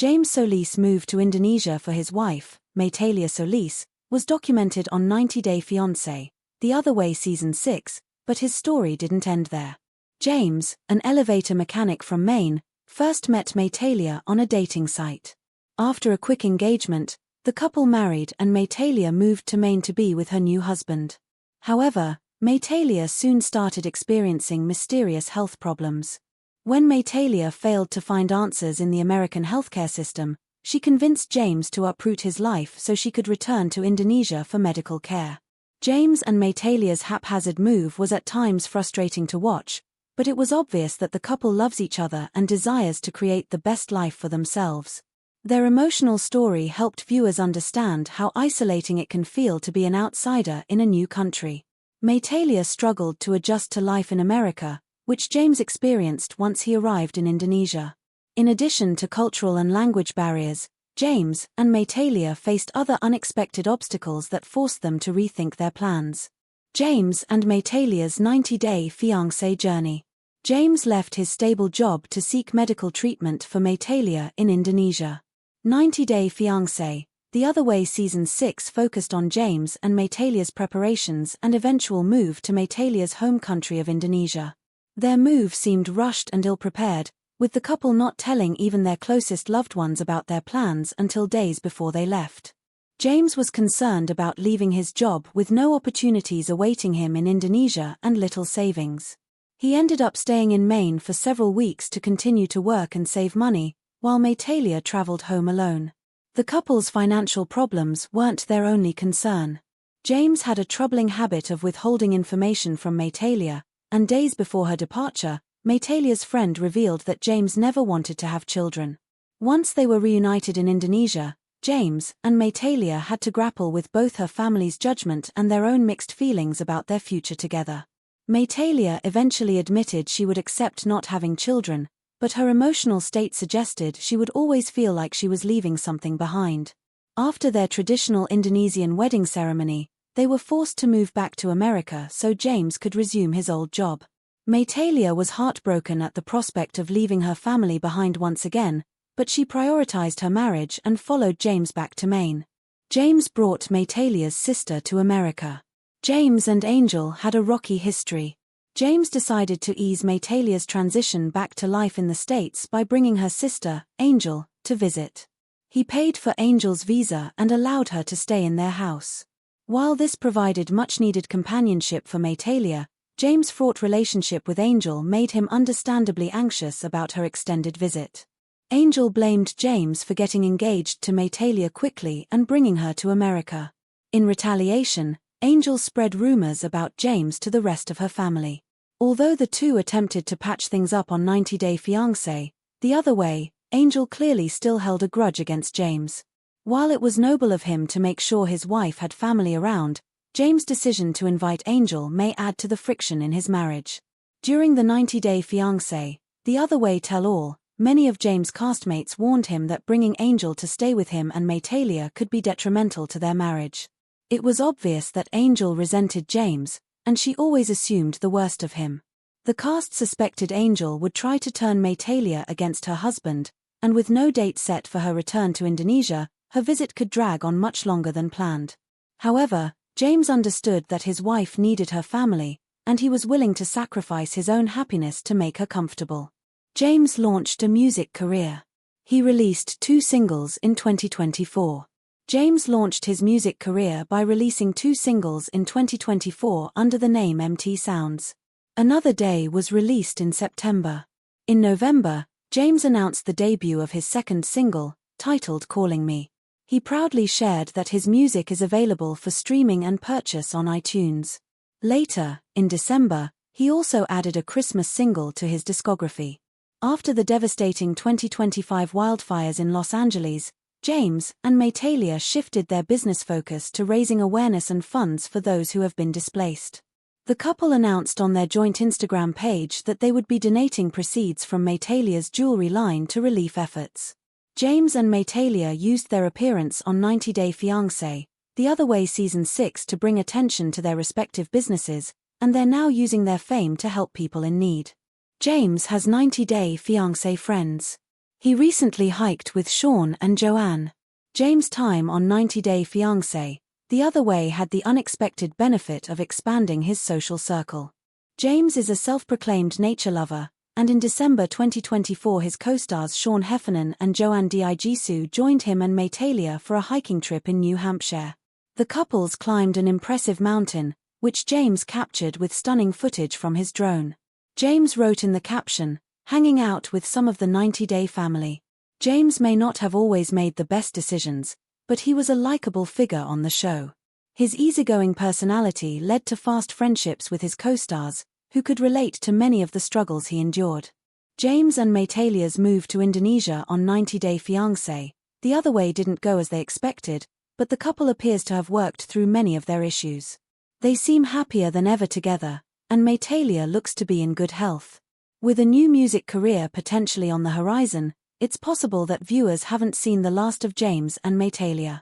James Solis moved to Indonesia for his wife, Metalia Solis, was documented on 90 Day Fiancé, The Other Way Season 6, but his story didn't end there. James, an elevator mechanic from Maine, first met Metalia on a dating site. After a quick engagement, the couple married and Metalia moved to Maine to be with her new husband. However, Metalia soon started experiencing mysterious health problems. When Metalia failed to find answers in the American healthcare system, she convinced James to uproot his life so she could return to Indonesia for medical care. James and Metalia's haphazard move was at times frustrating to watch, but it was obvious that the couple loves each other and desires to create the best life for themselves. Their emotional story helped viewers understand how isolating it can feel to be an outsider in a new country. Metalia struggled to adjust to life in America, which James experienced once he arrived in Indonesia. In addition to cultural and language barriers, James and Metalia faced other unexpected obstacles that forced them to rethink their plans. James and Metalia's 90-day fiancé journey. James left his stable job to seek medical treatment for Metalia in Indonesia. 90 Day Fiancé, The Other Way Season 6 focused on James and Metalia's preparations and eventual move to Metalia's home country of Indonesia. Their move seemed rushed and ill-prepared, with the couple not telling even their closest loved ones about their plans until days before they left. James was concerned about leaving his job with no opportunities awaiting him in Indonesia and little savings. He ended up staying in Maine for several weeks to continue to work and save money, while Metalia traveled home alone. The couple's financial problems weren't their only concern. James had a troubling habit of withholding information from Metalia, and days before her departure, Metalia's friend revealed that James never wanted to have children. Once they were reunited in Indonesia, James and Metalia had to grapple with both her family's judgment and their own mixed feelings about their future together. Metalia eventually admitted she would accept not having children, but her emotional state suggested she would always feel like she was leaving something behind. After their traditional Indonesian wedding ceremony, they were forced to move back to America so James could resume his old job. Metalia was heartbroken at the prospect of leaving her family behind once again, but she prioritized her marriage and followed James back to Maine. James brought Metalia's sister to America. James and Angel had a rocky history. James decided to ease Metalia's transition back to life in the States by bringing her sister, Angel, to visit. He paid for Angel's visa and allowed her to stay in their house. While this provided much-needed companionship for Metalia, James' fraught relationship with Angel made him understandably anxious about her extended visit. Angel blamed James for getting engaged to Metalia quickly and bringing her to America. In retaliation, Angel spread rumors about James to the rest of her family. Although the two attempted to patch things up on 90 Day Fiancé, The Other Way, Angel clearly still held a grudge against James. While it was noble of him to make sure his wife had family around, James' decision to invite Angel may add to the friction in his marriage. During the 90 Day Fiancé, The Other Way Tell-All, many of James' castmates warned him that bringing Angel to stay with him and Metalia could be detrimental to their marriage. It was obvious that Angel resented James, and she always assumed the worst of him. The cast suspected Angel would try to turn Metalia against her husband, and with no date set for her return to Indonesia, her visit could drag on much longer than planned. However, James understood that his wife needed her family, and he was willing to sacrifice his own happiness to make her comfortable. James launched a music career. He released 2 singles in 2024. James launched his music career by releasing 2 singles in 2024 under the name MT Sounds. Another Day was released in September. In November, James announced the debut of his second single, titled Calling Me. He proudly shared that his music is available for streaming and purchase on iTunes. Later, in December, he also added a Christmas single to his discography. After the devastating 2025 wildfires in Los Angeles, James and Metalia shifted their business focus to raising awareness and funds for those who have been displaced. The couple announced on their joint Instagram page that they would be donating proceeds from Metalia's jewelry line to relief efforts. James and Metalia used their appearance on 90 Day Fiancé, The Other Way Season 6 to bring attention to their respective businesses, and they're now using their fame to help people in need. James has 90 Day Fiancé friends. He recently hiked with Sean and Joanne. James' time on 90 Day Fiancé, The Other Way had the unexpected benefit of expanding his social circle. James is a self-proclaimed nature lover, and in December 2024 his co-stars Sean Heffernan and Joanne Digisu joined him and Maytalia for a hiking trip in New Hampshire. The couples climbed an impressive mountain, which James captured with stunning footage from his drone. James wrote in the caption, "Hanging out with some of the 90 Day family." James may not have always made the best decisions, but he was a likable figure on the show. His easygoing personality led to fast friendships with his co-stars, who could relate to many of the struggles he endured. James and Maytalia's move to Indonesia on 90 Day Fiancé, The Other Way didn't go as they expected, but the couple appears to have worked through many of their issues. They seem happier than ever together, and Maytalia looks to be in good health. With a new music career potentially on the horizon, it's possible that viewers haven't seen the last of James and Maytalia.